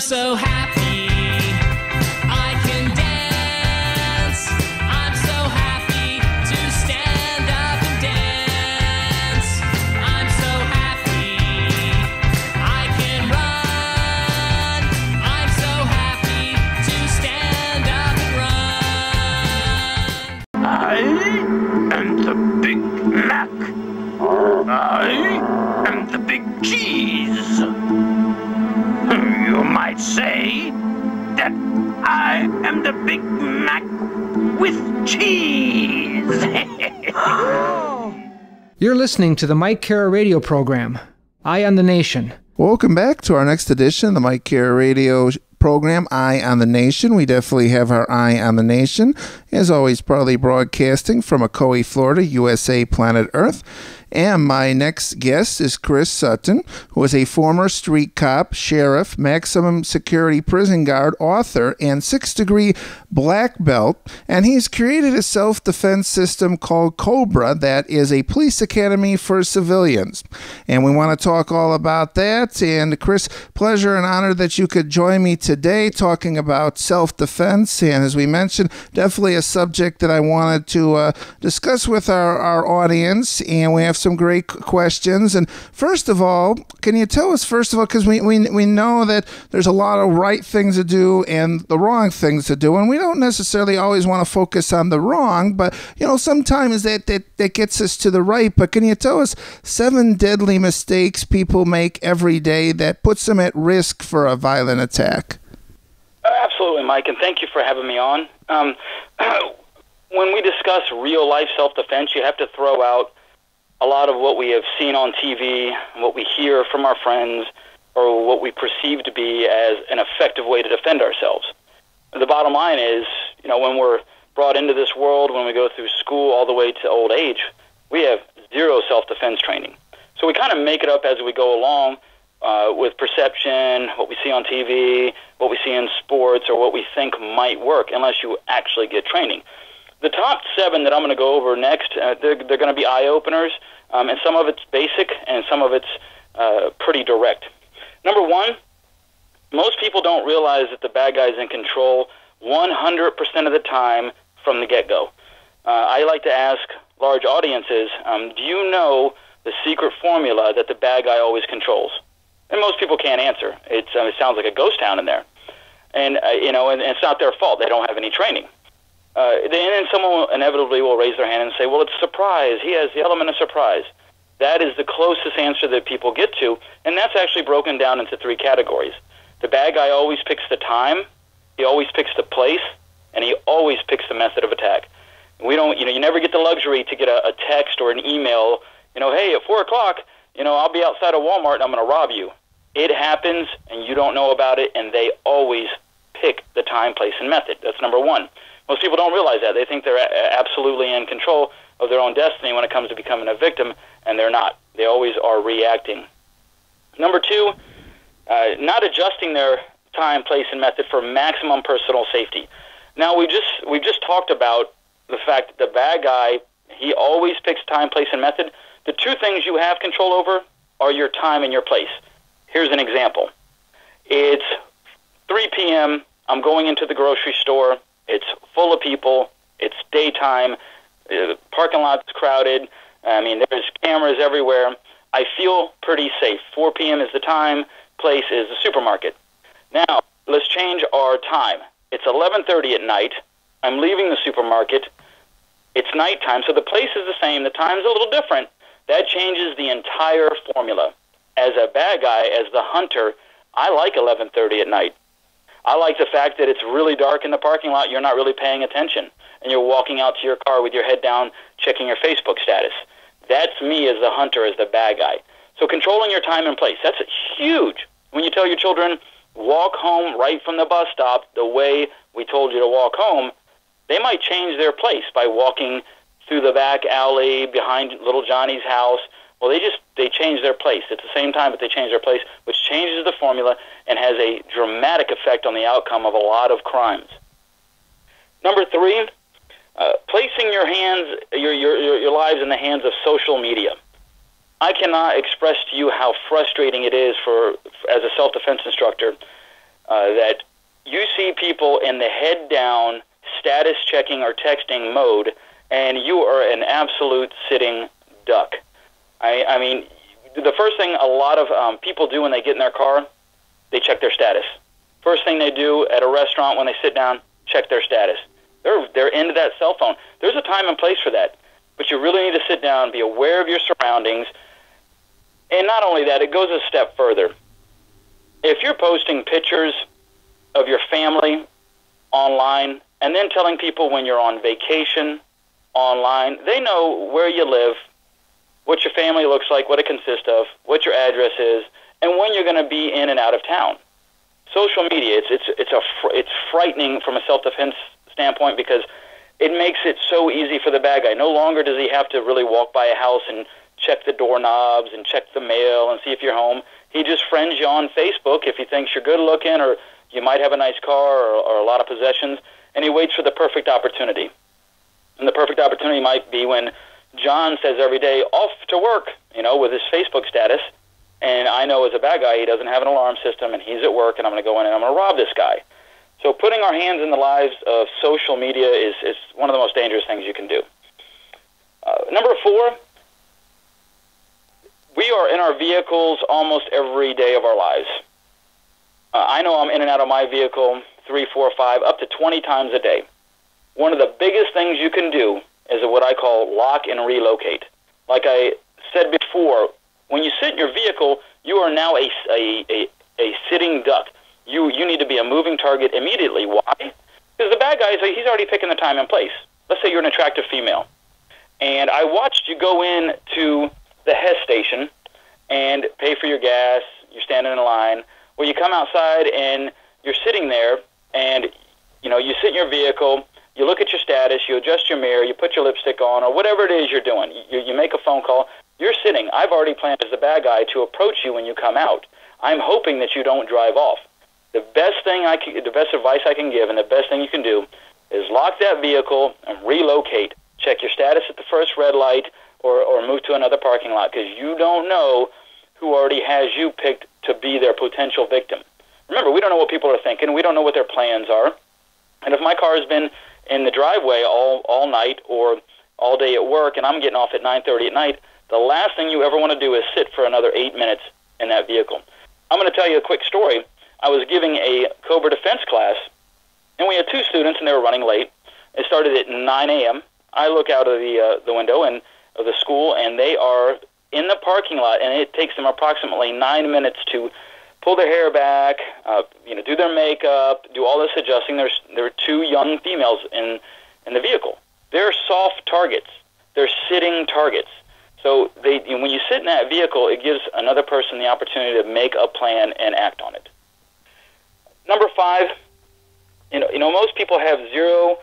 I'm so happy I can dance. I'm so happy to stand up and dance. I'm so happy I can run. I'm so happy to stand up and run. I am the Big Mac. I am the Big Cheese. You might say that I am the Big Mac with cheese. You're listening to the Mike Kara radio program, Eye on the Nation. Welcome back to our next edition of the Mike Kara radio program, Eye on the Nation. We definitely have our eye on the nation. As always, proudly broadcasting from Ocoee, Florida, USA, planet Earth. And my next guest is Chris Sutton, who is a former street cop, sheriff, maximum security prison guard, author, and 6th-degree black belt. And he's created a self-defense system called C.O.B.R that is a police academy for civilians. And we want to talk all about that. And Chris, pleasure and honor that you could join me today talking about self-defense. And as we mentioned, definitely a subject that I wanted to discuss with our audience. And we have some great questions. And first of all, can you tell us, first of all, because we know that there's a lot of right things to do and the wrong things to do, and we don't necessarily always want to focus on the wrong, but, you know, sometimes that gets us to the right. But can you tell us 7 deadly mistakes people make every day that puts them at risk for a violent attack? Absolutely, Mike, and thank you for having me on. When we discuss real-life self-defense, you have to throw out a lot of what we have seen on TV, what we hear from our friends, or what we perceive to be as an effective way to defend ourselves. The bottom line is, you know, when we're brought into this world, when we go through school all the way to old age, we have zero self-defense training. So we kind of make it up as we go along with perception, what we see on TV, what we see in sports, or what we think might work, unless you actually get training. The top 7 that I'm going to go over next, they're going to be eye-openers, and some of it's basic, and some of it's pretty direct. Number 1, most people don't realize that the bad guy's in control 100% of the time from the get-go. I like to ask large audiences, do you know the secret formula that the bad guy always controls? And most people can't answer. It sounds like a ghost town in there. And, you know, and it's not their fault. They don't have any training. And then someone inevitably will raise their hand and say, well, it's surprise. He has the element of surprise. That is the closest answer that people get to, and that's actually broken down into 3 categories. The bad guy always picks the time, he always picks the place, and he always picks the method of attack. We don't, you know, you never get the luxury to get a text or an email, you know, hey, at 4 o'clock, you know, I'll be outside of Walmart and I'm going to rob you. It happens, and you don't know about it, and they always pick the time, place, and method. That's number 1. Most people don't realize that. They think they're absolutely in control of their own destiny when it comes to becoming a victim, and they're not. They always are reacting. Number 2, not adjusting their time, place, and method for maximum personal safety. Now, we just talked about the fact that the bad guy, he always picks time, place, and method. The 2 things you have control over are your time and your place. Here's an example. It's 3 p.m., I'm going into the grocery store, it's full of people, it's daytime, the parking lot's crowded, I mean, there's cameras everywhere. I feel pretty safe. 4 p.m. is the time, place is the supermarket. Now, let's change our time. It's 11:30 at night, I'm leaving the supermarket, it's nighttime, so the place is the same, the time's a little different. That changes the entire formula. As a bad guy, as the hunter, I like 11:30 at night. I like the fact that it's really dark in the parking lot, you're not really paying attention, and you're walking out to your car with your head down, checking your Facebook status. That's me as the hunter, as the bad guy. So controlling your time and place, that's huge. When you tell your children, walk home right from the bus stop the way we told you to walk home, they might change their place by walking through the back alley behind little Johnny's house. Well, they change their place. It's the same time, but they change their place, which changes the formula and has a dramatic effect on the outcome of a lot of crimes. Number 3, placing your lives in the hands of social media. I cannot express to you how frustrating it is as a self-defense instructor. that you see people in the head-down status checking or texting mode, and you are an absolute sitting duck. I mean, the first thing a lot of people do when they get in their car, they check their status. First thing they do at a restaurant when they sit down, check their status. They're into that cell phone. There's a time and place for that, but you really need to sit down, be aware of your surroundings, and not only that, it goes a step further. If you're posting pictures of your family online and then telling people when you're on vacation online, they know where you live, what your family looks like, what it consists of, what your address is, and when you're going to be in and out of town. Social media, it's frightening from a self-defense standpoint because it makes it so easy for the bad guy. No longer does he have to really walk by a house and check the doorknobs and check the mail and see if you're home. He just friends you on Facebook if he thinks you're good looking or you might have a nice car or a lot of possessions, and he waits for the perfect opportunity. And the perfect opportunity might be when John says every day, off to work, with his Facebook status, and I know as a bad guy he doesn't have an alarm system and he's at work and I'm going to go in and I'm going to rob this guy. So putting our hands in the lives of social media is one of the most dangerous things you can do. Number 4, we are in our vehicles almost every day of our lives. I know I'm in and out of my vehicle 3, 4, 5, up to 20 times a day. One of the biggest things you can do is what I call lock and relocate. Like I said before, when you sit in your vehicle, you are now a sitting duck. You need to be a moving target immediately. Why? Because the bad guy, he's already picking the time and place. Let's say you're an attractive female. And I watched you go in to the Hess station and pay for your gas. You're standing in line. Well, you come outside and you're sitting there and, you sit in your vehicle, you look at your status, you adjust your mirror, you put your lipstick on, or whatever it is you're doing. You make a phone call. You're sitting. I've already planned as the bad guy to approach you when you come out. I'm hoping that you don't drive off. The best advice I can give and the best thing you can do is lock that vehicle and relocate. Check your status at the first red light or move to another parking lot because you don't know who already has you picked to be their potential victim. Remember, we don't know what people are thinking. We don't know what their plans are. And if my car has been in the driveway all night or all day at work and I'm getting off at 9:30 at night, the last thing you ever want to do is sit for another 8 minutes in that vehicle. I'm going to tell you a quick story. I was giving a C.O.B.R defense class, and we had 2 students, and they were running late. It started at 9 a.m. I look out of the window of the school, and they are in the parking lot, and it takes them approximately 9 minutes to pull their hair back, do their makeup, do all this adjusting. There were 2 young females in the vehicle. They're soft targets. They're sitting targets. So when you sit in that vehicle, it gives another person the opportunity to make a plan and act on it. Number 5, most people have zero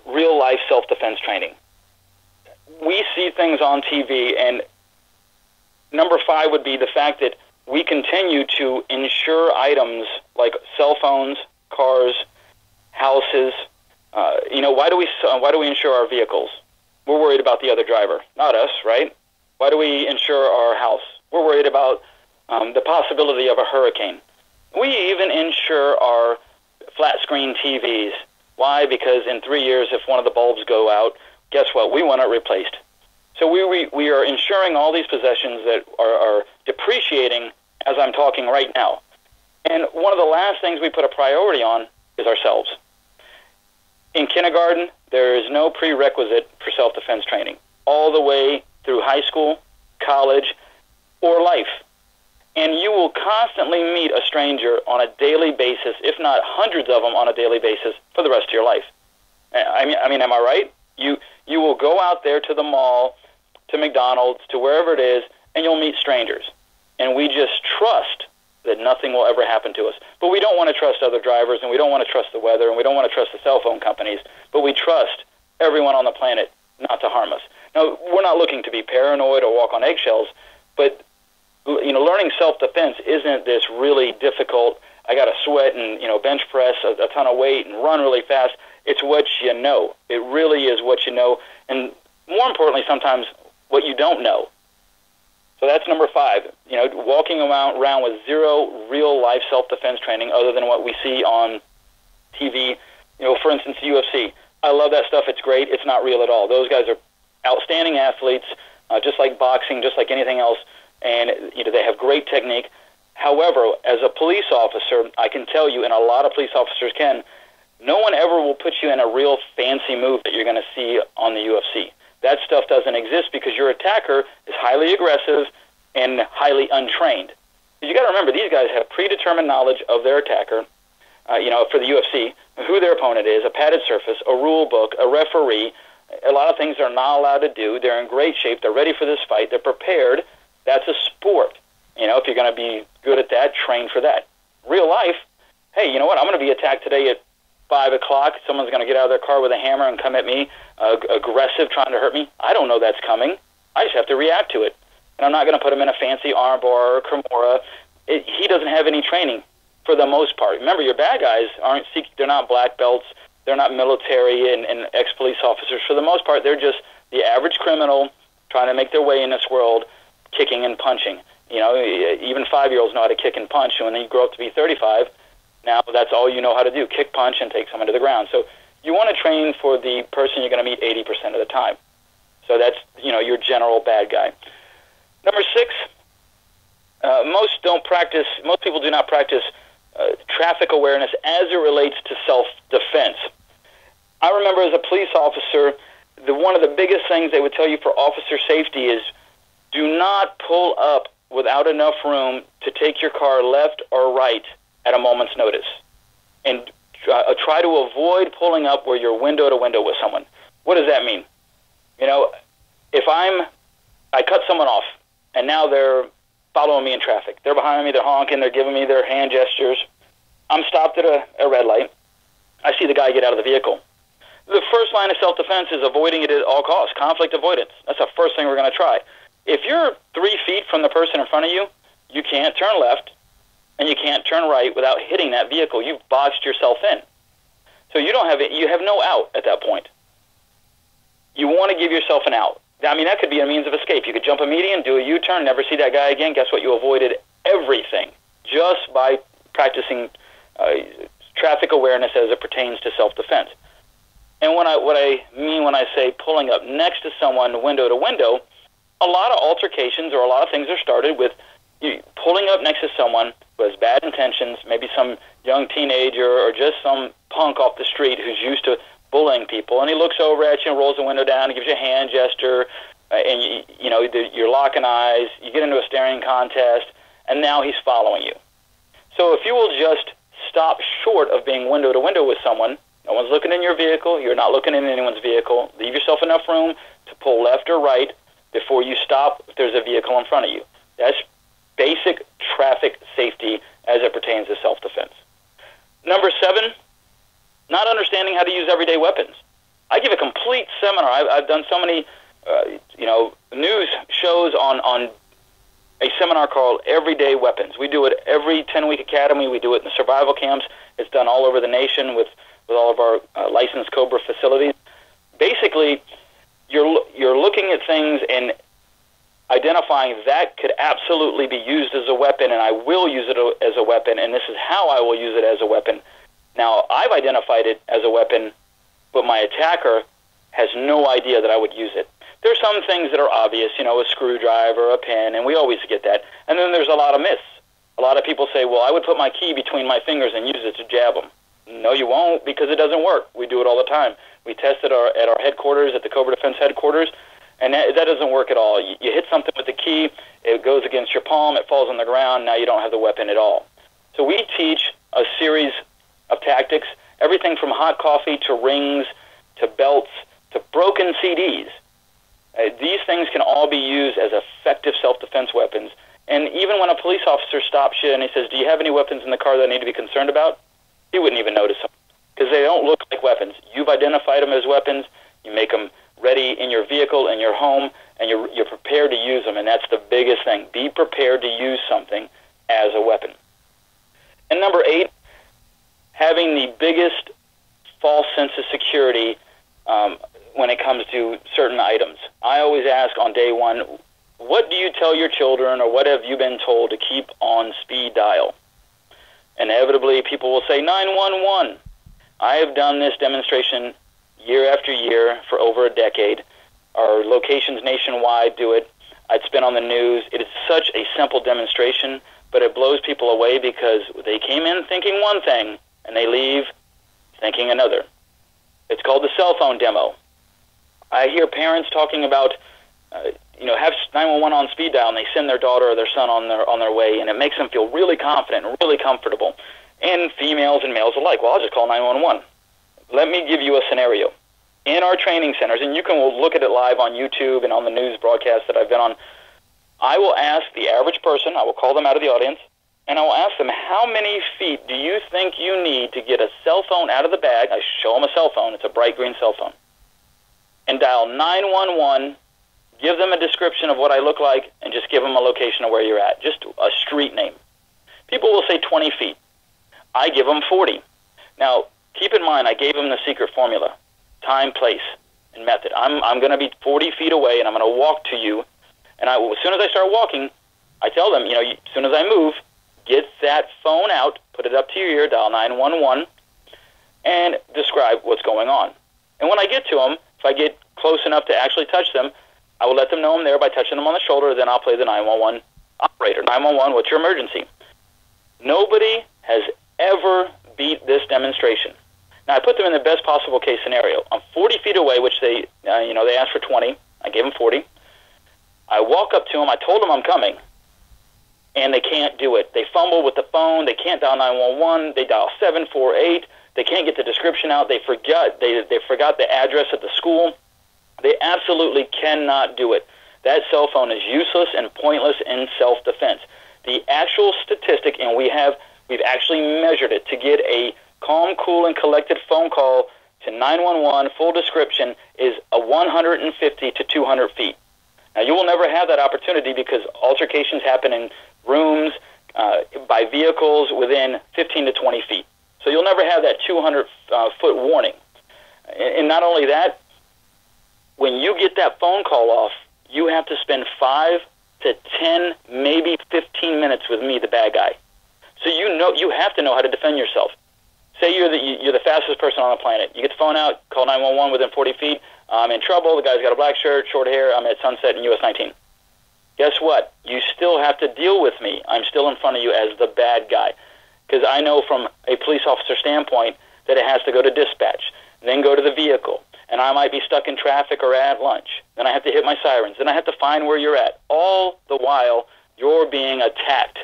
real-life self-defense training. We see things on TV, and number 5 would be the fact that we continue to insure items like cell phones, cars, houses. Why do we insure our vehicles? We're worried about the other driver, not us, right? Why do we insure our house? We're worried about the possibility of a hurricane. We even insure our flat-screen TVs. Why? Because in 3 years, if one of the bulbs go out, guess what? We want it replaced. So we are insuring all these possessions that are depreciating as I'm talking right now. And one of the last things we put a priority on is ourselves. In kindergarten, there is no prerequisite for self-defense training, all the way through high school, college, or life. And you will constantly meet a stranger on a daily basis, if not hundreds of them on a daily basis, for the rest of your life. I mean, am I right? You will go out there to the mall, to McDonald's, to wherever it is, and you'll meet strangers. And we just trust that nothing will ever happen to us. But we don't want to trust other drivers, and we don't want to trust the weather, and we don't want to trust the cell phone companies, but we trust everyone on the planet not to harm us. Now, we're not looking to be paranoid or walk on eggshells, but learning self-defense isn't this really difficult, I got to sweat and bench press a ton of weight and run really fast. It's what you know. It really is what you know, and more importantly, sometimes what you don't know. So that's number 5. Walking around with zero real-life self-defense training other than what we see on TV. For instance, UFC. I love that stuff. It's great. It's not real at all. Those guys are outstanding athletes, just like boxing, just like anything else, and they have great technique. However, as a police officer, I can tell you, and a lot of police officers can, no one ever will put you in a real fancy move that you're going to see on the UFC. That stuff doesn't exist because your attacker is highly aggressive and highly untrained. You got to remember, these guys have predetermined knowledge of their attacker, for the UFC, who their opponent is, a padded surface, a rule book, a referee. A lot of things they're not allowed to do. They're in great shape. They're ready for this fight. They're prepared. That's a sport. If you're going to be good at that, train for that. Real life, hey, you know what? I'm going to be attacked today at 5 o'clock. Someone's going to get out of their car with a hammer and come at me, aggressive, trying to hurt me. I don't know that's coming. I just have to react to it. And I'm not going to put him in a fancy armbar or Kimura. He doesn't have any training for the most part. Remember, your bad guys they're not black belts. They're not military and ex-police officers. For the most part, they're just the average criminal trying to make their way in this world, kicking and punching. Even 5-year-olds know how to kick and punch. And when you grow up to be 35, now that's all you know how to do, kick, punch, and take someone to the ground. So you want to train for the person you're going to meet 80% of the time. So that's, your general bad guy. Number 6, most people do not practice traffic awareness as it relates to self-defense. I remember as a police officer, one of the biggest things they would tell you for officer safety is do not pull up without enough room to take your car left or right at a moment's notice. And try to avoid pulling up where you're window to window with someone. What does that mean? If I cut someone off, and now they're following me in traffic. They're behind me, they're honking, they're giving me their hand gestures. I'm stopped at a red light. I see the guy get out of the vehicle. The first line of self-defense is avoiding it at all costs, conflict avoidance. That's the first thing we're going to try. If you're 3 feet from the person in front of you, you can't turn left and you can't turn right without hitting that vehicle. You've boxed yourself in. So you have no out at that point. You want to give yourself an out. That could be a means of escape. You could jump a median, do a U-turn, never see that guy again. Guess what? You avoided everything just by practicing traffic awareness as it pertains to self-defense. And what I mean when I say pulling up next to someone window to window, a lot of altercations or a lot of things are started with you pulling up next to someone who has bad intentions, maybe some young teenager or just some punk off the street who's used to bullying people, and he looks over at you and rolls the window down and gives you a hand gesture, and you're locking eyes, you get into a staring contest, and now he's following you. So if you will just stop short of being window to window with someone, no one's looking in your vehicle, you're not looking in anyone's vehicle, leave yourself enough room to pull left or right before you stop if there's a vehicle in front of you. That's basic traffic safety as it pertains to self-defense. Number 7, not understanding how to use everyday weapons. I give a complete seminar. I've done so many, news shows on a seminar called Everyday Weapons. We do it every 10-week academy. We do it in the survival camps. It's done all over the nation with all of our licensed C.O.B.R facilities. Basically, you're looking at things and identifying that could absolutely be used as a weapon, and I will use it as a weapon, and this is how I will use it as a weapon. Now, I've identified it as a weapon, but my attacker has no idea that I would use it. There's some things that are obvious, a screwdriver, a pen, and we always get that. And then there's a lot of myths. A lot of people say, well, I would put my key between my fingers and use it to jab them. No, you won't, because it doesn't work. We do it all the time. We test it at our headquarters, at the C.O.B.R Defense headquarters, and that doesn't work at all. You hit something with the key, it goes against your palm, it falls on the ground, now you don't have the weapon at all. So we teach a series of tactics, everything from hot coffee to rings to belts to broken CDs. These things can all be used as effective self-defense weapons. And even when a police officer stops you and he says, do you have any weapons in the car that I need to be concerned about? He wouldn't even notice them because they don't look like weapons. You've identified them as weapons. You make them ready in your vehicle, in your home, and you're prepared to use them. And that's the biggest thing. Be prepared to use something as a weapon. And number 8, having the biggest false sense of security when it comes to certain items. I always ask on day one, what do you tell tell your children, or what have you been told to keep on speed dial? Inevitably, people will say 911. I have done this demonstration year after year for over a decade. Our locations nationwide do it. It's been on the news. It is such a simple demonstration, but it blows people away because they came in thinking one thing, and they leave thinking another. It's called the cell phone demo. I hear parents talking about, have 911 on speed dial, and they send their daughter or their son on their way, and it makes them feel really confident and really comfortable. And females and males alike. Well, I'll just call 911. Let me give you a scenario. In our training centers, and you can look at it live on YouTube and on the news broadcast that I've been on, I will ask the average person, I will call them out of the audience, and I will ask them, how many feet do you think you need to get a cell phone out of the bag? I show them a cell phone. It's a bright green cell phone. And dial 911, give them a description of what I look like, and just give them a location of where you're at, just a street name. People will say 20 feet. I give them 40. Now, keep in mind, I gave them the secret formula: time, place, and method. I'm going to be 40 feet away, and I'm going to walk to you. And as soon as I start walking, I tell them, as soon as I move, get that phone out, put it up to your ear, dial 911, and describe what's going on. And when I get to them, if I get close enough to actually touch them, I will let them know I'm there by touching them on the shoulder. Then I'll play the 911 operator. 911, what's your emergency? Nobody has ever beat this demonstration. Now, I put them in the best possible case scenario. I'm 40 feet away, which they asked for 20. I gave them 40. I walk up to them. I told them I'm coming, and they can't do it. They fumble with the phone. They can't dial 911. They dial 748. They can't get the description out. They forgot the address at the school. They absolutely cannot do it. That cell phone is useless and pointless in self-defense. The actual statistic, and we've actually measured it, to get a calm, cool, and collected phone call to 911, full description, is a 150 to 200 feet. Now, you will never have that opportunity because altercations happen in rooms, by vehicles within 15 to 20 feet. So you'll never have that 200-foot warning. And not only that, when you get that phone call off, you have to spend 5 to 10, maybe 15 minutes with me, the bad guy. So you have to know how to defend yourself. Say you're the fastest person on the planet. You get the phone out, call 911 within 40 feet. I'm in trouble. The guy's got a black shirt, short hair. I'm at Sunset in US 19. Guess what? You still have to deal with me. I'm still in front of you as the bad guy. Because I know from a police officer standpoint that it has to go to dispatch, then go to the vehicle. And I might be stuck in traffic or at lunch. Then I have to hit my sirens. Then I have to find where you're at. All the while, you're being attacked.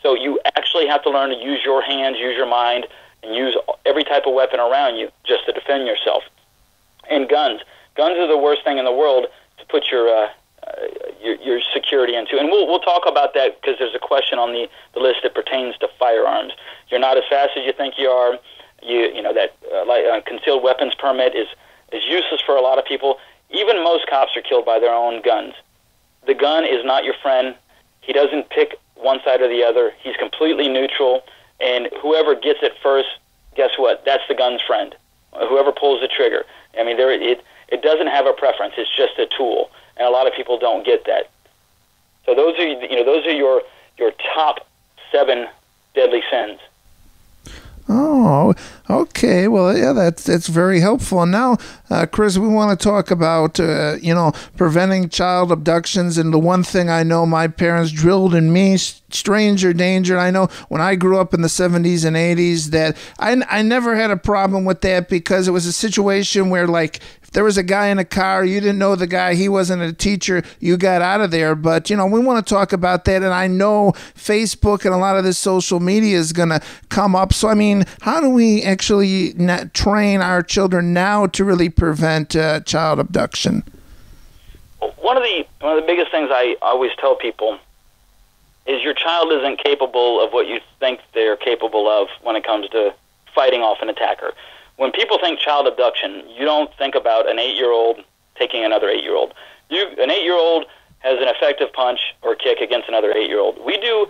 So you actually have to learn to use your hands, use your mind, and use every type of weapon around you just to defend yourself. And guns. Guns are the worst thing in the world to put your security into. And we'll talk about that because there's a question on the list that pertains to firearms. You're not as fast as you think you are. That concealed weapons permit is useless for a lot of people. Even most cops are killed by their own guns. The gun is not your friend. He doesn't pick one side or the other. He's completely neutral, and whoever gets it first, guess what? That's the gun's friend. Whoever pulls the trigger. I mean, it doesn't have a preference. It's just a tool, and a lot of people don't get that. So those are your top 7 deadly sins. Oh, okay. Well, yeah, that's very helpful. And now, Chris, we want to talk about, preventing child abductions. And the one thing I know my parents drilled in me, stranger danger. I know when I grew up in the 70s and 80s that I never had a problem with that because it was a situation where, like, if there was a guy in a car, you didn't know the guy, he wasn't a teacher, you got out of there. But, we want to talk about that. And I know Facebook and a lot of this social media is going to come up. So, I mean, how do we actually train our children now to really prevent child abduction? One of the biggest things I always tell people is your child isn't capable of what you think they're capable of when it comes to fighting off an attacker. When people think child abduction, you don't think about an 8-year-old taking another 8-year-old. An 8-year-old has an effective punch or kick against another 8-year-old. We do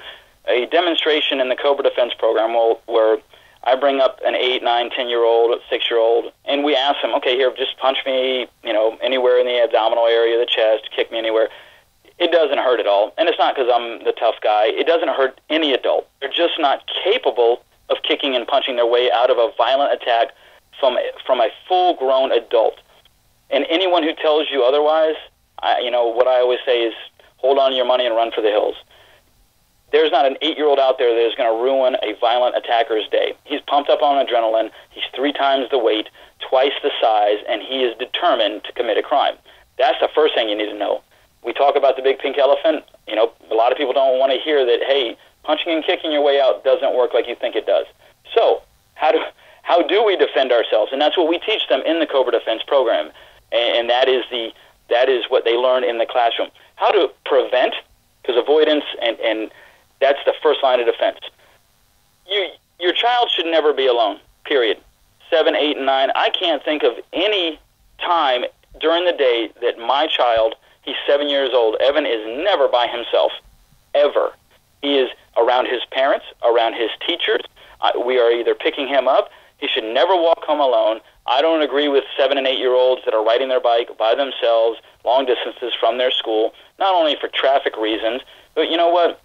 a demonstration in the C.O.B.R defense program where I bring up an 8, 9, 10-year-old, 6-year-old, and we ask them, okay, here, just punch me, anywhere in the abdominal area, the chest, kick me anywhere. it doesn't hurt at all. And it's not because I'm the tough guy. It doesn't hurt any adult. They're just not capable of kicking and punching their way out of a violent attack from a full-grown adult. And anyone who tells you otherwise, what I always say is hold on to your money and run for the hills. There's not an 8-year-old out there that is going to ruin a violent attacker's day. He's pumped up on adrenaline. He's 3 times the weight, twice the size, and he is determined to commit a crime. That's the first thing you need to know. We talk about the big pink elephant. A lot of people don't want to hear that, hey, punching and kicking your way out doesn't work like you think it does. So how do we defend ourselves? And that's what we teach them in the C.O.B.R defense program. And that is what they learn in the classroom. How to prevent, because avoidance and that's the first line of defense. Your child should never be alone, period. 7, 8, and 9. I can't think of any time during the day that my child, he's 7 years old, Evan, is never by himself, ever. He is around his parents, around his teachers. We are either picking him up. He should never walk home alone. I don't agree with 7 and 8-year-olds that are riding their bike by themselves long distances from their school, not only for traffic reasons, but you know what?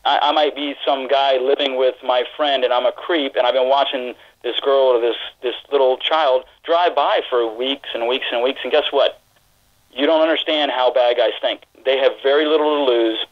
I might be some guy living with my friend, and I'm a creep, and I've been watching this girl or this little child drive by for weeks and weeks and weeks, and guess what? You don't understand how bad guys think. They have very little to lose.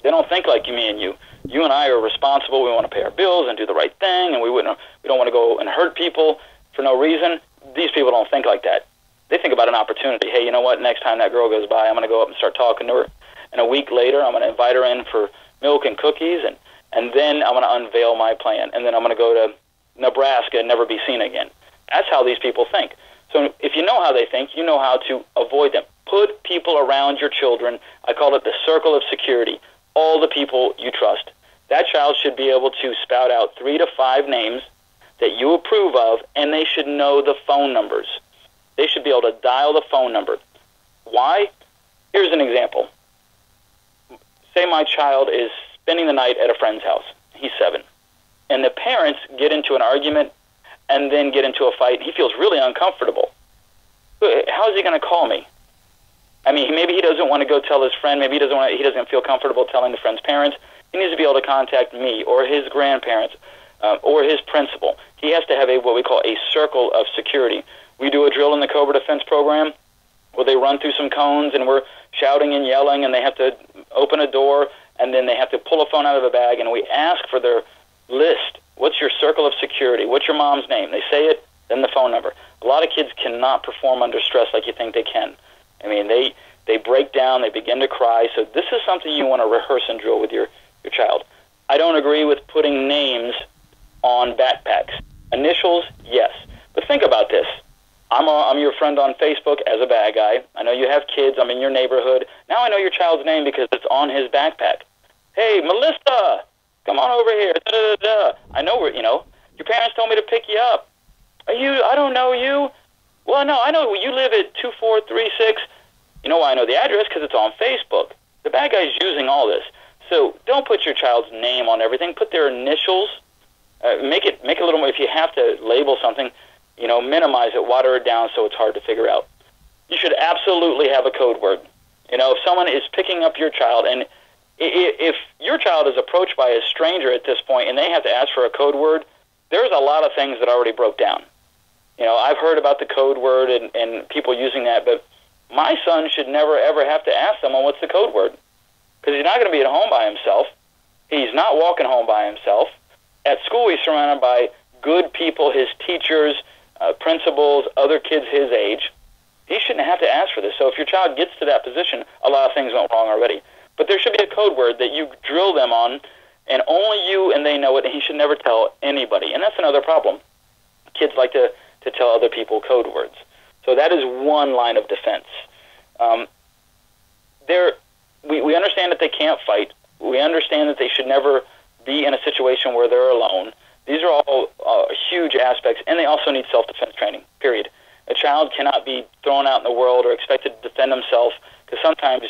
They don't think like me and you. You and I are responsible. We want to pay our bills and do the right thing, and we don't want to go and hurt people for no reason. These people don't think like that. They think about an opportunity. Hey, you know what? Next time that girl goes by, I'm going to go up and start talking to her. And a week later, I'm going to invite her in for milk and cookies, and then I'm going to unveil my plan, and then I'm going to go to Nebraska and never be seen again. That's how these people think. So if you know how they think, you know how to avoid them. Put people around your children. I call it the circle of security. All the people you trust. That child should be able to spout out 3 to 5 names that you approve of, and they should know the phone numbers. They should be able to dial the phone number. Why? Here's an example. Say my child is spending the night at a friend's house. He's 7. And the parents get into an argument and then get into a fight. He feels really uncomfortable. How is he going to call me? I mean, maybe he doesn't want to go tell his friend. Maybe he doesn't feel comfortable telling the friend's parents. He needs to be able to contact me or his grandparents or his principal. He has to have what we call a circle of security. We do a drill in the C.O.B.R defense program where they run through some cones and we're shouting and yelling, and they have to open a door, and then they have to pull a phone out of a bag, and we ask for their list. What's your circle of security? What's your mom's name? They say it, then the phone number. A lot of kids cannot perform under stress like you think they can. I mean, they break down, they begin to cry, so this is something you want to rehearse and drill with your child. I don't agree with putting names on backpacks. Initials, yes. But think about this. I'm your friend on Facebook as a bad guy. I know you have kids. I'm in your neighborhood. Now I know your child's name because it's on his backpack. Hey, Melissa, come on over here. Da, da, da, da. I know your parents told me to pick you up. I don't know you. Well, no, I know you live at 2436. You know why I know the address? Because it's on Facebook. The bad guy's using all this. So don't put your child's name on everything. Put their initials. Make it a little more. If you have to label something, minimize it, water it down so it's hard to figure out. You should absolutely have a code word. If someone is picking up your child, and if your child is approached by a stranger at this point and they have to ask for a code word, there's a lot of things that already broke down. I've heard about the code word and people using that, but my son should never, ever have to ask someone what's the code word, because he's not going to be at home by himself. He's not walking home by himself. At school, he's surrounded by good people, his teachers, principals, other kids his age. He shouldn't have to ask for this. So if your child gets to that position, a lot of things went wrong already. But there should be a code word that you drill them on, and only you and they know it, and he should never tell anybody. And that's another problem. Kids like to tell other people code words. So that is one line of defense. We understand that they can't fight. We understand that they should never be in a situation where they're alone. These are all huge aspects, and they also need self-defense training, period. A child cannot be thrown out in the world or expected to defend himself, because sometimes,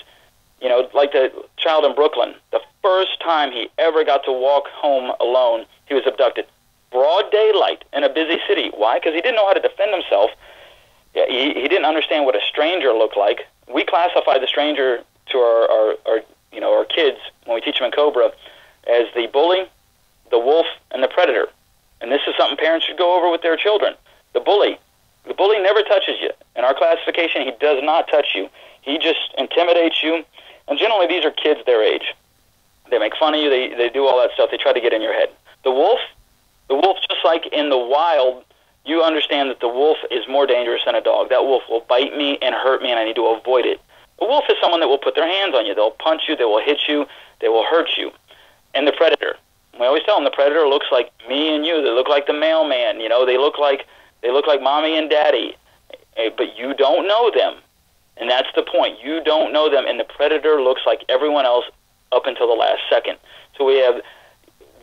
like the child in Brooklyn, the first time he ever got to walk home alone, he was abducted. Broad daylight in a busy city. Why? Because he didn't know how to defend himself. He didn't understand what a stranger looked like. We classify the stranger to our kids when we teach them in C.O.B.R as the bully, the wolf, and the predator. And this is something parents should go over with their children. The bully never touches you. In our classification, he does not touch you. He just intimidates you. And generally, these are kids their age. They make fun of you. They do all that stuff. They try to get in your head. The wolf, just like in the wild, you understand that the wolf is more dangerous than a dog. That wolf will bite me and hurt me, and I need to avoid it. The wolf is someone that will put their hands on you. They'll punch you. They will hit you. They will hurt you. And the predator. We always tell them the predator looks like me and you. They look like the mailman. They look like mommy and daddy. But you don't know them. And that's the point. You don't know them, and the predator looks like everyone else up until the last second. So we have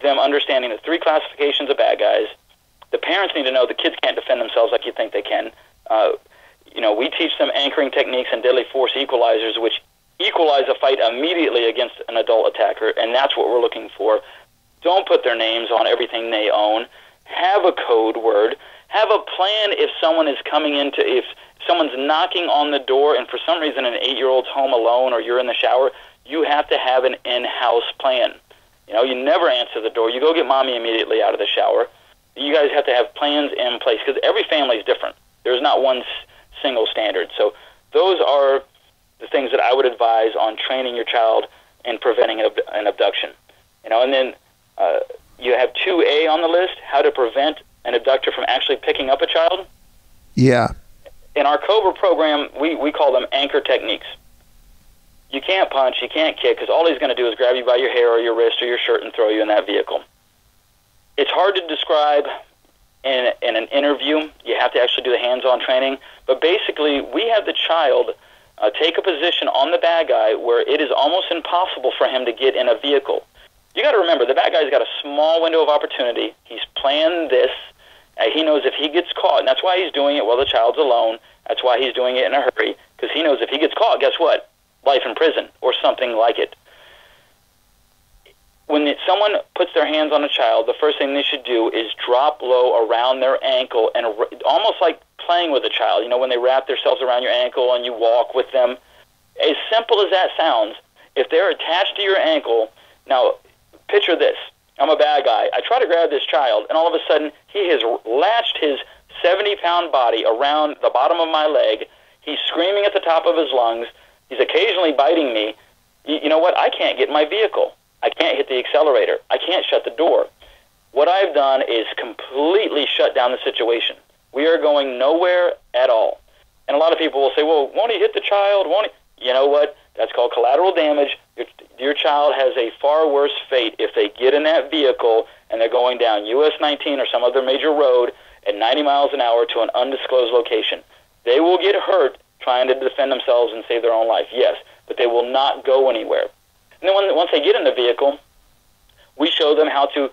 them understanding the 3 classifications of bad guys. The parents need to know the kids can't defend themselves like you think they can. We teach them anchoring techniques and deadly force equalizers, which equalize a fight immediately against an adult attacker, and that's what we're looking for. Don't put their names on everything they own. Have a code word. Have a plan if someone is if someone's knocking on the door and for some reason an 8-year-old's home alone or you're in the shower, you have to have an in-house plan. You never answer the door. You go get mommy immediately out of the shower. You guys have to have plans in place because every family is different. There's not one single standard. So those are the things that I would advise on training your child and preventing an abduction. And then you have 2A on the list, how to prevent an abductor from actually picking up a child. Yeah. In our C.O.B.R program, we call them anchor techniques. You can't punch, you can't kick, because all he's going to do is grab you by your hair or your wrist or your shirt and throw you in that vehicle. It's hard to describe in an interview. You have to actually do the hands-on training. But basically, we have the child take a position on the bad guy where it is almost impossible for him to get in a vehicle. You got to remember, the bad guy's got a small window of opportunity. He's planned this. He knows if he gets caught, and that's why he's doing it while the child's alone. That's why he's doing it in a hurry, because he knows if he gets caught, guess what? Life in prison or something like it. When someone puts their hands on a child, the first thing they should do is drop low around their ankle and almost like playing with a child. When they wrap themselves around your ankle and you walk with them. As simple as that sounds, if they're attached to your ankle, now picture this. I'm a bad guy. I try to grab this child, and all of a sudden he has latched his 70-pound body around the bottom of my leg. He's screaming at the top of his lungs. He's occasionally biting me. You know what? I can't get in my vehicle. I can't hit the accelerator. I can't shut the door. What I've done is completely shut down the situation. We are going nowhere at all. And a lot of people will say, well, won't he hit the child? Won't he? You know what? That's called collateral damage. Your child has a far worse fate if they get in that vehicle and they're going down US 19 or some other major road at 90 miles an hour to an undisclosed location. They will get hurt trying to defend themselves and save their own life, yes, but they will not go anywhere. And then once they get in the vehicle, we show them how to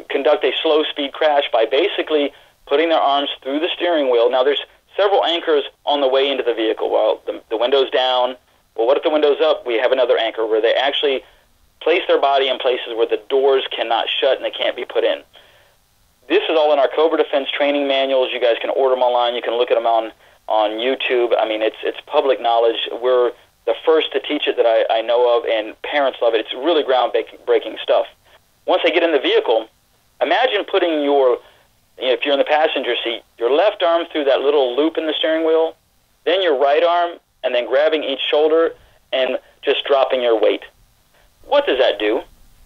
conduct a slow-speed crash by basically putting their arms through the steering wheel. Now, there's several anchors on the way into the vehicle. Well, the window's down. Well, what if the window's up? We have another anchor where they actually place their body in places where the doors cannot shut and they can't be put in. This is all in our C.O.B.R Defense training manuals. You guys can order them online. You can look at them on YouTube. I mean, it's public knowledge. We're the first to teach it that I know of, and parents love it. It's really groundbreaking stuff. Once they get in the vehicle, imagine putting if you're in the passenger seat, your left arm through that little loop in the steering wheel, then your right arm, and then grabbing each shoulder and just dropping your weight. What does that do?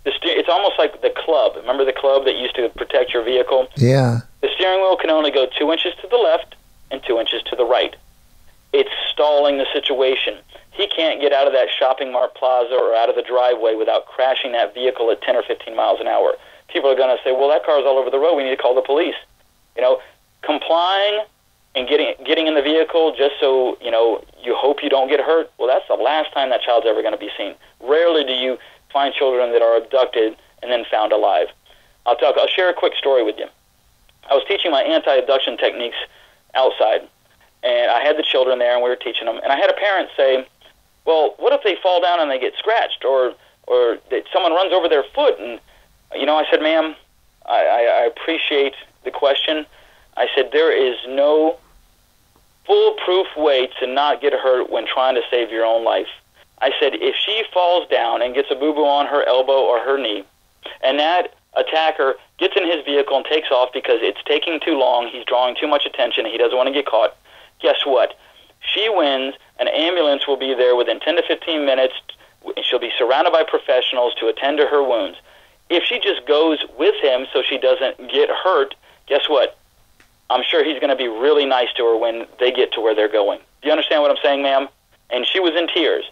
It's almost like the club. Remember the club that used to protect your vehicle? Yeah. The steering wheel can only go 2 inches to the left and 2 inches to the right. It's stalling the situation. He can't get out of that shopping mart plaza or out of the driveway without crashing that vehicle at 10 or 15 miles an hour. People are going to say, well, that car's all over the road. We need to call the police. Complying and getting in the vehicle just so, you hope you don't get hurt, well, that's the last time that child's ever going to be seen. Rarely do you find children that are abducted and then found alive. I'll share a quick story with you. I was teaching my anti-abduction techniques outside, and I had the children there, and we were teaching them. And I had a parent say, well, what if they fall down and they get scratched, or that someone runs over their foot? And, I said, ma'am, I appreciate the question. I said, there is no foolproof way to not get hurt when trying to save your own life. I said, if she falls down and gets a boo-boo on her elbow or her knee, and that attacker gets in his vehicle and takes off because it's taking too long, he's drawing too much attention, he doesn't want to get caught, guess what? She wins. An ambulance will be there within 10 to 15 minutes. She'll be surrounded by professionals to attend to her wounds. If she just goes with him so she doesn't get hurt, guess what? I'm sure he's going to be really nice to her when they get to where they're going. Do you understand what I'm saying, ma'am? And she was in tears.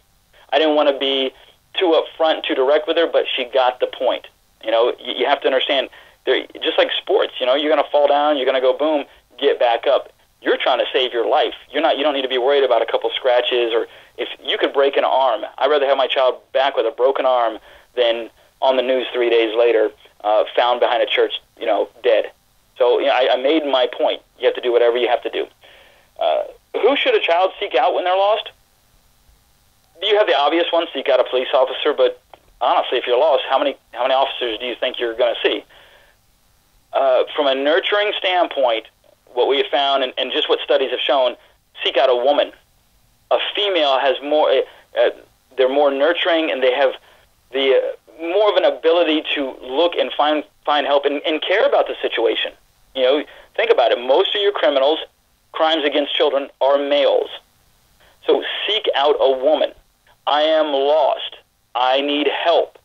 I didn't want to be too upfront, too direct with her, but she got the point. You know, you have to understand, just like sports, you know, you're going to fall down, you're going to go boom, get back up. You're trying to save your life. You don't need to be worried about a couple scratches, or if you could break an arm. I'd rather have my child back with a broken arm than on the news 3 days later, found behind a church, you know, dead. So you know, I made my point. You have to do whatever you have to do. Who should a child seek out when they're lost? You have the obvious one, seek out a police officer, but honestly, if you're lost, how many officers do you think you're going to see? From a nurturing standpoint, what we have found, and just what studies have shown, seek out a woman. A female has more, they're more nurturing, and they have the more of an ability to look and find help and care about the situation. You know, think about it. Most of your crimes against children, are males. So seek out a woman. I am lost. I need help.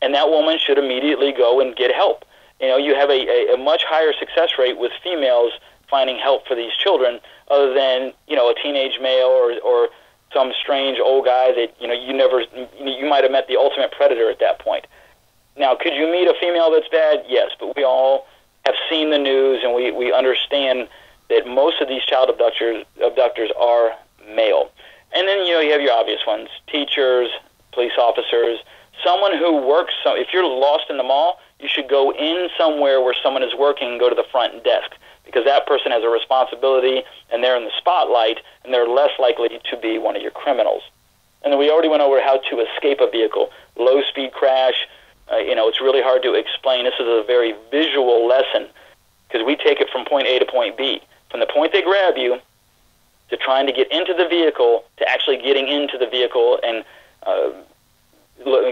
And that woman should immediately go and get help. You know, you have a much higher success rate with females finding help for these children, other than, you know, a teenage male or some strange old guy that, you know, you might have met the ultimate predator at that point. Now, could you meet a female that's bad? Yes, but we all have seen the news, and we understand that most of these child abductors are male. And then, you know, you have your obvious ones, teachers, police officers, someone who works. So if you're lost in the mall, you should go in somewhere where someone is working and go to the front desk, because that person has a responsibility, and they're in the spotlight, and they're less likely to be one of your criminals. And then we already went over how to escape a vehicle. Low-speed crash, you know, it's really hard to explain. This is a very visual lesson, because we take it from point A to point B. From the point they grab you to trying to get into the vehicle to actually getting into the vehicle and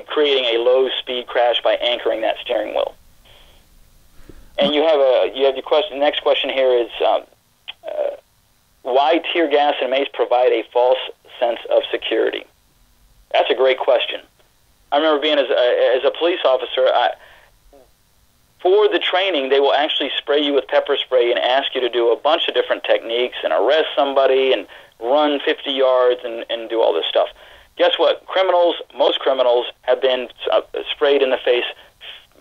creating a low-speed crash by anchoring that steering wheel. And you have your question. The next question here is why tear gas and mace provide a false sense of security? That's a great question. I remember being as a police officer. For the training, they will actually spray you with pepper spray and ask you to do a bunch of different techniques and arrest somebody and run 50 yards and do all this stuff. Guess what? Most criminals have been sprayed in the face,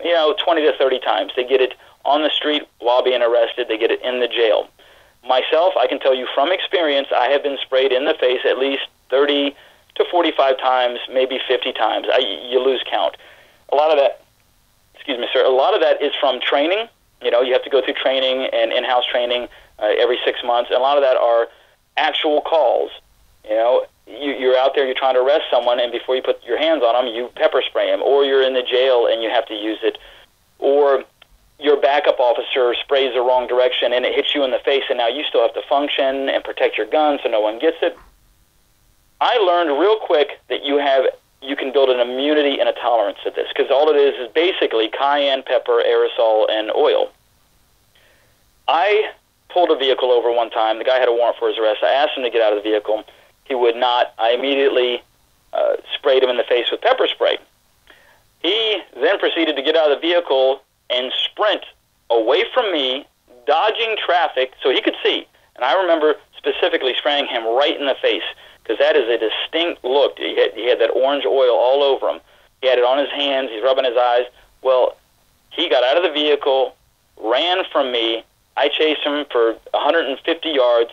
you know, 20 to 30 times. They get it on the street while being arrested. They get it in the jail. Myself, I can tell you from experience, I have been sprayed in the face at least 30 to 45 times, maybe 50 times. You lose count. A lot of that is from training. You know, you have to go through training and in-house training every 6 months. And a lot of that are actual calls. You know, you're out there, you're trying to arrest someone, and before you put your hands on them, you pepper spray them. Or you're in the jail and you have to use it. Or your backup officer sprays the wrong direction and it hits you in the face, and now you still have to function and protect your gun so no one gets it. I learned real quick that you can build an immunity and a tolerance to this, because all it is basically cayenne pepper, aerosol, and oil. I pulled a vehicle over one time. The guy had a warrant for his arrest. I asked him to get out of the vehicle. He would not. I immediately sprayed him in the face with pepper spray. He then proceeded to get out of the vehicle and sprint away from me, dodging traffic so he could see. And I remember specifically spraying him right in the face, because that is a distinct look. He had that orange oil all over him. He had it on his hands. He's rubbing his eyes. Well, he got out of the vehicle, ran from me. I chased him for 150 yards,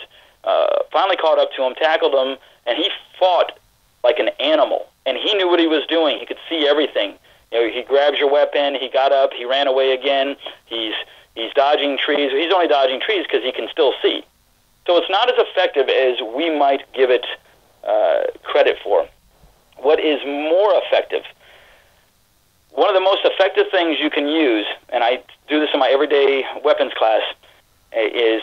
finally caught up to him, tackled him, and he fought like an animal. And he knew what he was doing. He could see everything. You know, he grabs your weapon. He got up. He ran away again. He's dodging trees. He's only dodging trees because he can still see. So it's not as effective as we might give it credit for. What is more effective? One of the most effective things you can use, and I do this in my everyday weapons class, is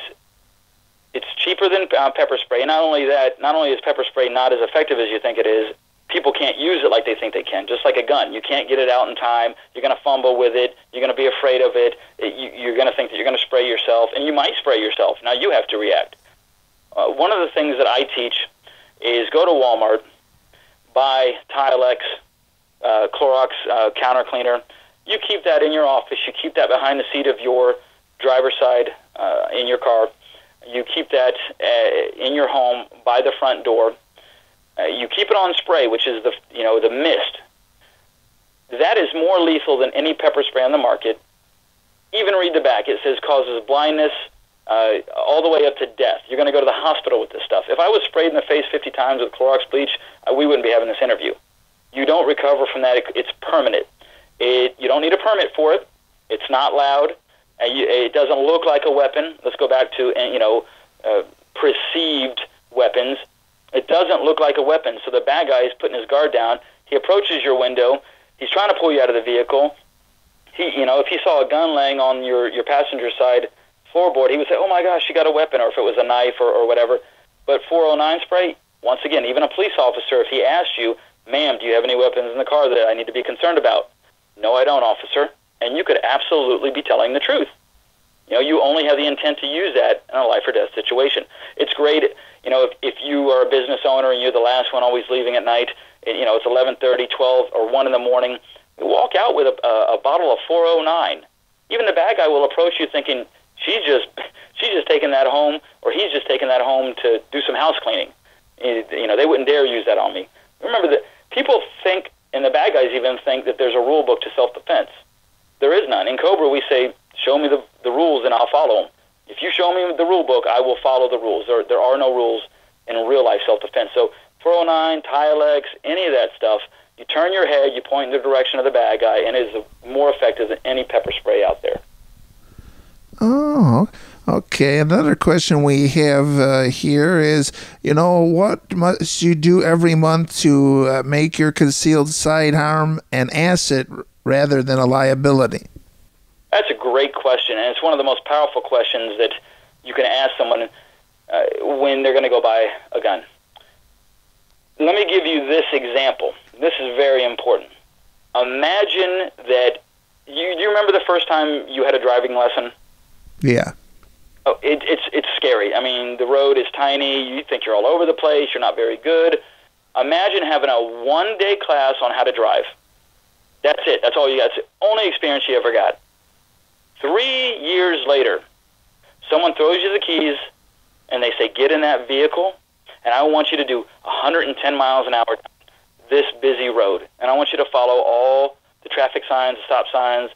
it's cheaper than pepper spray. And not only is pepper spray not as effective as you think it is, people can't use it like they think they can, just like a gun. You can't get it out in time. You're going to fumble with it. You're going to be afraid of it. You're going to think that you're going to spray yourself, and you might spray yourself. Now you have to react. One of the things that I teach is go to Walmart, buy Tilex, Clorox counter cleaner. You keep that in your office. You keep that behind the seat of your driver's side in your car. You keep that in your home by the front door. You keep it on spray, which is the mist. That is more lethal than any pepper spray on the market. Even read the back. It says causes blindness all the way up to death. You're going to go to the hospital with this stuff. If I was sprayed in the face 50 times with Clorox bleach, we wouldn't be having this interview. You don't recover from that. It's permanent. You don't need a permit for it. It's not loud. It doesn't look like a weapon. Let's go back to perceived weapons. It doesn't look like a weapon, so the bad guy is putting his guard down. He approaches your window. He's trying to pull you out of the vehicle. If he saw a gun laying on your passenger side floorboard, he would say, "Oh my gosh, you got a weapon," or if it was a knife or whatever. But 409 spray, once again, even a police officer, if he asked you, "Ma'am, do you have any weapons in the car that I need to be concerned about?" "No, I don't, officer." And you could absolutely be telling the truth. You only have the intent to use that in a life or death situation. It's great, if you are a business owner and you're the last one always leaving at night, it's 11:30, 12, or 1 in the morning, you walk out with a bottle of 409. Even the bad guy will approach you thinking, she's just taking that home, or he's just taking that home to do some house cleaning. They wouldn't dare use that on me. Remember that people think, and the bad guys even think, that there's a rule book to self-defense. There is none. In C.O.B.R, we say, show me the rules and I'll follow them. If you show me the rule book, I will follow the rules. There are no rules in real life self-defense. So 409, Tilex, any of that stuff, you turn your head, you point in the direction of the bad guy, and it is more effective than any pepper spray out there. Oh, okay. Another question we have here is, what must you do every month to make your concealed sidearm an asset rather than a liability? That's a great question, and it's one of the most powerful questions that you can ask someone when they're going to go buy a gun. Let me give you this example. This is very important. Imagine that you remember the first time you had a driving lesson? Yeah. Oh, it's scary. I mean, the road is tiny. You think you're all over the place. You're not very good. Imagine having a one-day class on how to drive. That's it. That's all you got. It's the only experience you ever got. 3 years later, someone throws you the keys, and they say, get in that vehicle, and I want you to do 110 miles an hour down this busy road. And I want you to follow all the traffic signs, the stop signs.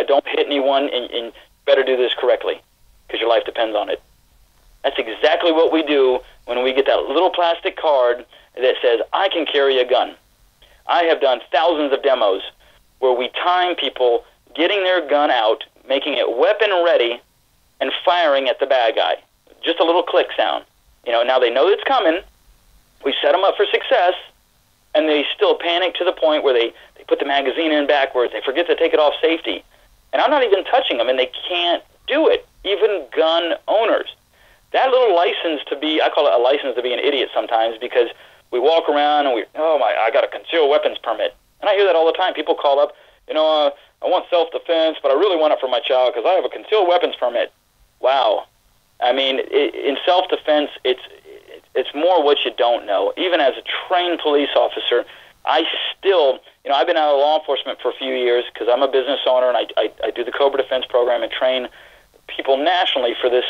Don't hit anyone, and you better do this correctly because your life depends on it. That's exactly what we do when we get that little plastic card that says, I can carry a gun. I have done thousands of demos where we time people getting their gun out, making it weapon ready, and firing at the bad guy. Just a little click sound. Now they know it's coming. We set them up for success, and they still panic to the point where they put the magazine in backwards. They forget to take it off safety. And I'm not even touching them, and they can't do it, even gun owners. That little license to be, I call it a license to be an idiot sometimes, because we walk around and I got a concealed weapons permit. And I hear that all the time. People call up, I want self-defense, but I really want it for my child because I have a concealed weapons permit. Wow. I mean, in self-defense, it's more what you don't know. Even as a trained police officer, I still, I've been out of law enforcement for a few years because I'm a business owner, and I do the C.O.B.R defense program and train people nationally for this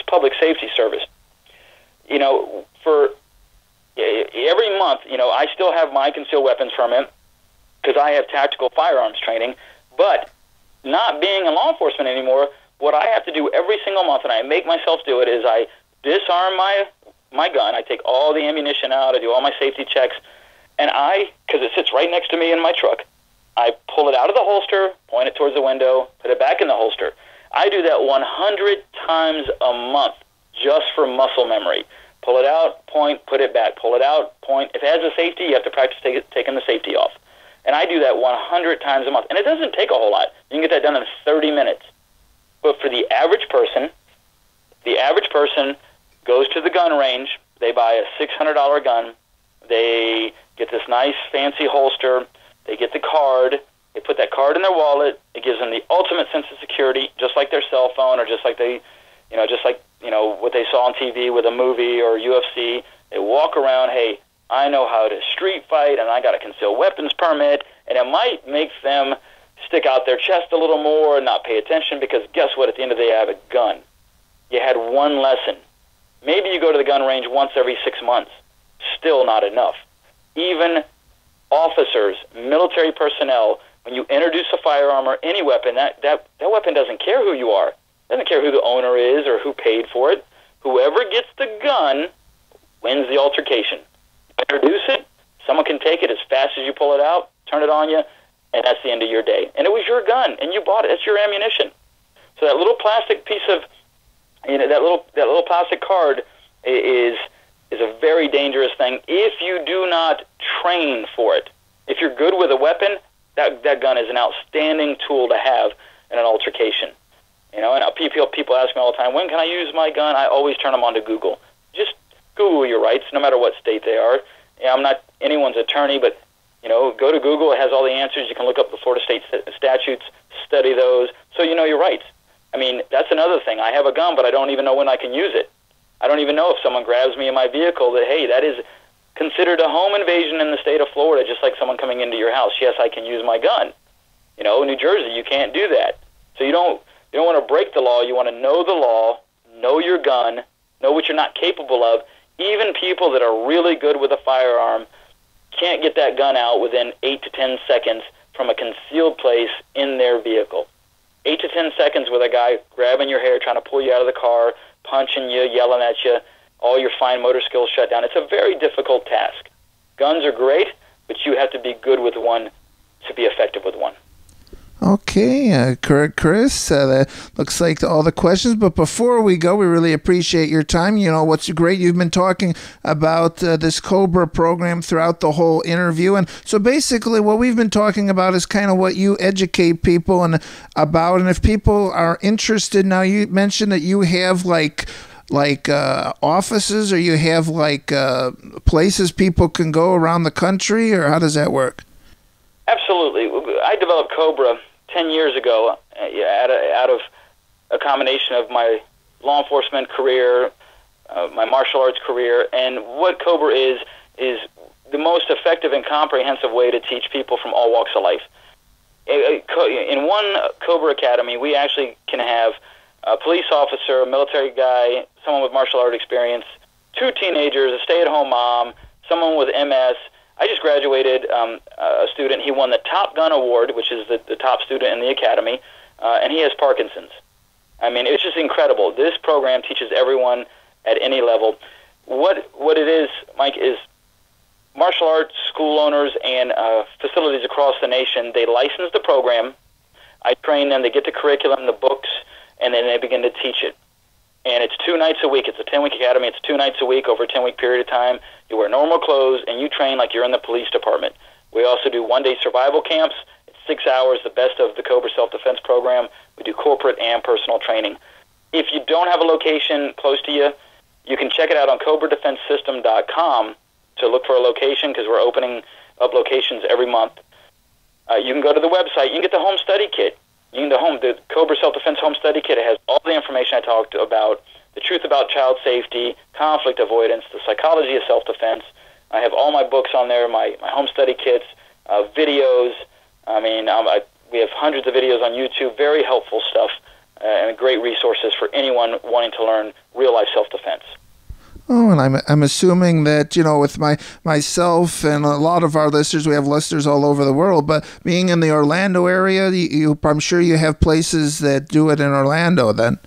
public safety service. For every month, I still have my concealed weapons permit because I have tactical firearms training, but not being in law enforcement anymore, what I have to do every single month, and I make myself do it, is I disarm my gun. I take all the ammunition out. I do all my safety checks, and because it sits right next to me in my truck, I pull it out of the holster, point it towards the window, put it back in the holster. I do that 100 times a month just for muscle memory. Pull it out, point, put it back. Pull it out, point. If it has a safety, you have to practice taking the safety off. And I do that 100 times a month. And it doesn't take a whole lot. You can get that done in 30 minutes. But for the average person goes to the gun range. They buy a $600 gun. They get this nice fancy holster. They get the card. They put that card in their wallet. It gives them the ultimate sense of security, just like their cell phone, or just like what they saw on TV with a movie or UFC. They walk around, hey, I know how to street fight, and I got a concealed weapons permit, and it might make them stick out their chest a little more and not pay attention, because guess what? At the end of the day, I have a gun. You had one lesson. Maybe you go to the gun range once every 6 months. Still not enough. Even officers, military personnel, when you introduce a firearm or any weapon, that weapon doesn't care who you are. It doesn't care who the owner is or who paid for it. Whoever gets the gun wins the altercation. Introduce it, someone can take it as fast as you pull it out, turn it on you, and that's the end of your day. And it was your gun, and you bought it. It's your ammunition. So that little plastic piece of, that little plastic card is a very dangerous thing if you do not train for it. If you're good with a weapon, that gun is an outstanding tool to have in an altercation. And people ask me all the time, when can I use my gun? I always turn them on to Google. Just Google your rights, no matter what state they are. I'm not anyone's attorney, but go to Google. It has all the answers. You can look up the Florida state statutes, study those, so you know your rights. I mean, that's another thing. I have a gun, but I don't even know when I can use it. I don't even know if someone grabs me in my vehicle that, hey, that is considered a home invasion in the state of Florida, just like someone coming into your house. Yes, I can use my gun. New Jersey, you can't do that. So you don't want to break the law. You want to know the law, know your gun, know what you're not capable of. Even people that are really good with a firearm can't get that gun out within 8 to 10 seconds from a concealed place in their vehicle. 8 to 10 seconds with a guy grabbing your hair, trying to pull you out of the car, punching you, yelling at you, all your fine motor skills shut down. It's a very difficult task. Guns are great, but you have to be good with one to be effective with one. Okay, correct, Chris. That looks like all the questions. But before we go, we really appreciate your time. What's great, you've been talking about this C.O.B.R program throughout the whole interview. And so basically what we've been talking about is kind of what you educate people about. And if people are interested, now you mentioned that you have like offices, or you have places people can go around the country, or how does that work? Absolutely. I developed C.O.B.R 10 years ago out of a combination of my law enforcement career, my martial arts career, and what C.O.B.R is the most effective and comprehensive way to teach people from all walks of life. In one C.O.B.R academy, we actually can have a police officer, a military guy, someone with martial art experience, 2 teenagers, a stay-at-home mom, someone with MS. I just graduated a student. He won the Top Gun Award, which is the top student in the academy, and he has Parkinson's. I mean, it's just incredible. This program teaches everyone at any level. What it is, Mike, is martial arts school owners and facilities across the nation, they license the program. I train them. They get the curriculum, the books, and then they begin to teach it. And it's 2 nights a week. It's a 10-week academy. It's 2 nights a week over a 10-week period of time. You wear normal clothes, and you train like you're in the police department. We also do one-day survival camps. It's 6 hours, the best of the C.O.B.R self-defense program. We do corporate and personal training. If you don't have a location close to you, you can check it out on COBRADefenseSystem.com to look for a location, because we're opening up locations every month. You can go to the website. You can get the home study kit. The C.O.B.R Self-Defense Home Study Kit. It has all the information I talked about, the truth about child safety, conflict avoidance, the psychology of self-defense. I have all my books on there, my home study kits, videos. I mean, we have hundreds of videos on YouTube, very helpful stuff, and great resources for anyone wanting to learn real-life self-defense. Oh, and I'm assuming that, with myself and a lot of our listeners, we have listeners all over the world, but being in the Orlando area, I'm sure you have places that do it in Orlando then.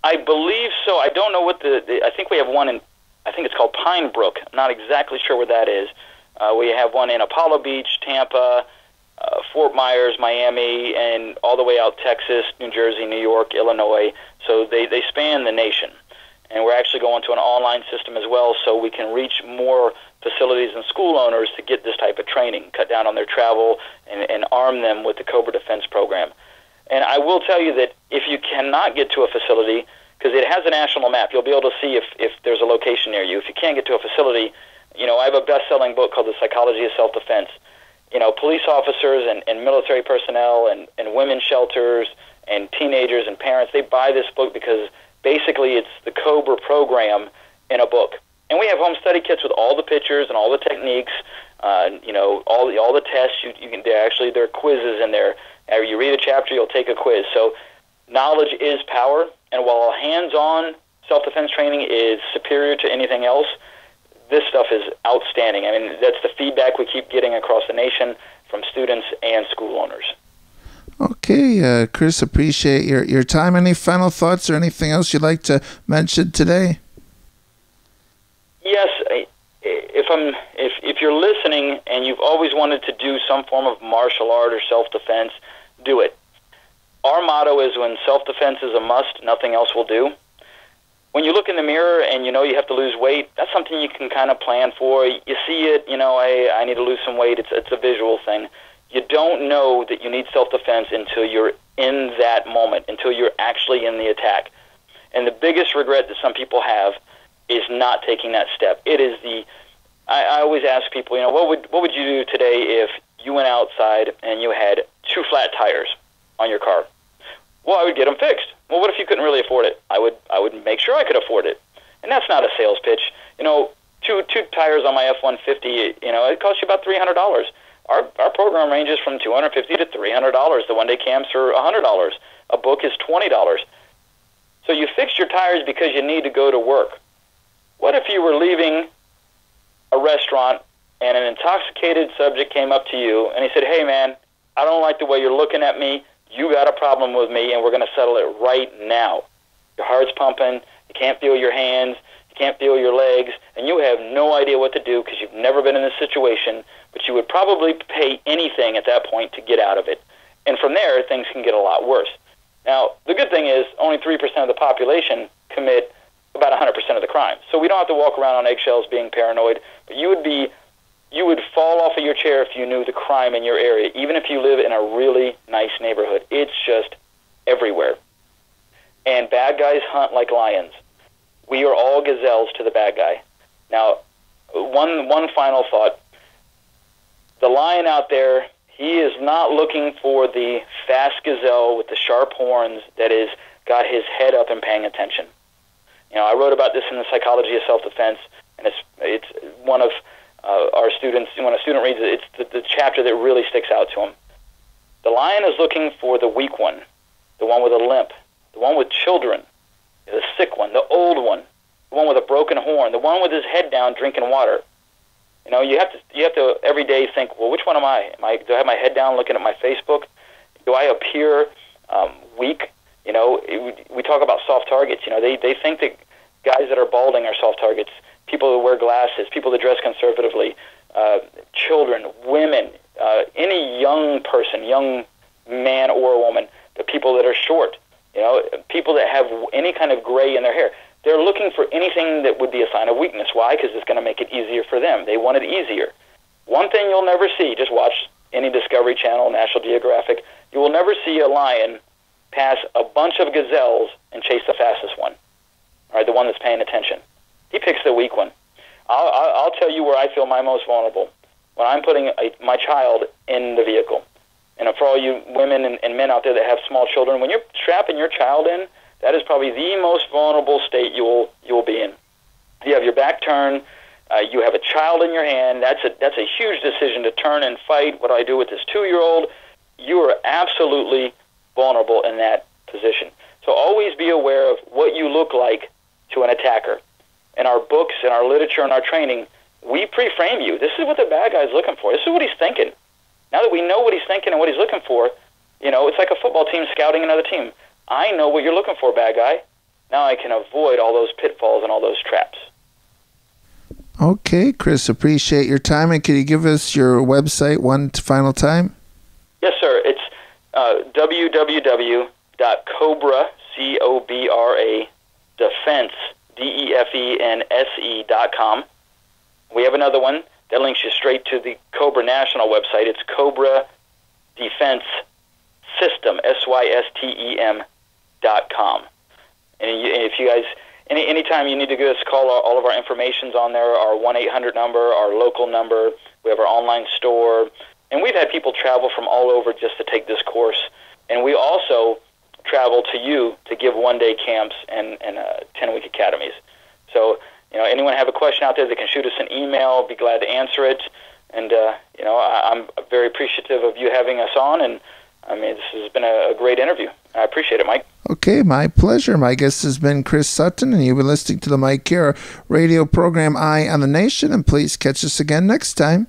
I believe so. I don't know what I think we have one in, I think it's called Pine Brook. I'm not exactly sure where that is. We have one in Apollo Beach, Tampa, Fort Myers, Miami, and all the way out Texas, New Jersey, New York, Illinois. So they span the nation. And we're actually going to an online system as well, so we can reach more facilities and school owners to get this type of training, cut down on their travel, and arm them with the C.O.B.R Defense Program. And I will tell you that if you cannot get to a facility, because it has a national map, you'll be able to see if there's a location near you. If you can't get to a facility, I have a best-selling book called The Psychology of Self-Defense. Police officers and military personnel and women's shelters and teenagers and parents, they buy this book because basically it's the C.O.B.R program in a book. And we have home study kits with all the pictures and all the techniques, all the tests. You can there are quizzes in there. After you read a chapter, you'll take a quiz. So knowledge is power, and while hands-on self-defense training is superior to anything else, this stuff is outstanding. I mean, that's the feedback we keep getting across the nation from students and school owners. Okay, Chris, appreciate your time. Any final thoughts or anything else you'd like to mention today? Yes, if you're listening and you've always wanted to do some form of martial art or self-defense, do it. Our motto is when self-defense is a must, nothing else will do. When you look in the mirror and you have to lose weight, that's something you can kind of plan for. You see it, I need to lose some weight. It's a visual thing. You don't know that you need self-defense until you're in that moment, until you're actually in the attack. And the biggest regret that some people have is not taking that step. It is I always ask people, what would you do today if you went outside and you had 2 flat tires on your car? Well, I would get them fixed. Well, what if you couldn't really afford it? I would make sure I could afford it. And that's not a sales pitch. Two tires on my F-150, it costs you about $300. Our program ranges from $250 to $300. The one-day camps are $100. A book is $20. So you fixed your tires because you need to go to work. What if you were leaving a restaurant and an intoxicated subject came up to you and he said, hey, man, I don't like the way you're looking at me. You got a problem with me, and we're going to settle it right now. Your heart's pumping. You can't feel your hands. You can't feel your legs, and you have no idea what to do because you've never been in this situation, but you would probably pay anything at that point to get out of it. And from there, things can get a lot worse. Now, the good thing is only 3% of the population commit about 100% of the crime. So we don't have to walk around on eggshells being paranoid, but you would fall off of your chair if you knew the crime in your area, even if you live in a really nice neighborhood. It's just everywhere. And bad guys hunt like lions. We are all gazelles to the bad guy. Now, one final thought. The lion out there, he is not looking for the fast gazelle with the sharp horns that is got his head up and paying attention. I wrote about this in The Psychology of Self-Defense, and it's one of our students, when a student reads it, it's the chapter that really sticks out to him. The lion is looking for the weak one, the one with a limp, the one with children, the sick one, the old one, the one with a broken horn, the one with his head down drinking water. You have to every day think, well, which one am I? Do I have my head down looking at my Facebook? Do I appear weak? We talk about soft targets. They think that guys that are balding are soft targets. People that wear glasses, people that dress conservatively, children, women, any young person, young man or woman, the people that are short, people that have any kind of gray in their hair. They're looking for anything that would be a sign of weakness. Why? Because it's going to make it easier for them. They want it easier. One thing you'll never see, just watch any Discovery Channel, National Geographic, you will never see a lion pass a bunch of gazelles and chase the fastest one, all right, the one that's paying attention. He picks the weak one. I'll tell you where I feel my most vulnerable, when I'm putting my child in the vehicle. And for all you women and men out there that have small children, when you're strapping your child in, that is probably the most vulnerable state you will be in. You have your back turned, you have a child in your hand. That's a huge decision to turn and fight. What do I do with this 2-year-old? You are absolutely vulnerable in that position. So always be aware of what you look like to an attacker. In our books, in our literature, in our training, we pre-frame you. This is what the bad guy's looking for. This is what he's thinking. Now that we know what he's thinking and what he's looking for, it's like a football team scouting another team. I know what you're looking for, bad guy. Now I can avoid all those pitfalls and all those traps. Okay, Chris, appreciate your time. And can you give us your website one final time? Yes, sir. It's www.C.O.B.R, C-O.B.R, defense, defense.com. We have another one that links you straight to the C.O.B.R national website. It's C.O.B.R Defense System, SYSTEM.com. And if you guys anytime you need to give us a call, all of our information's on there, our 1-800 number, our local number. We have our online store. And we've had people travel from all over just to take this course. And we also travel to you to give one-day camps and 10-week academies. So, anyone have a question out there, they can shoot us an email. Be glad to answer it. And, I'm very appreciative of you having us on. And, this has been a great interview. I appreciate it, Mike. Okay, my pleasure. My guest has been Chris Sutton, and you've been listening to the Mike C.O.B.R. radio program, Eye on the Nation. And please catch us again next time.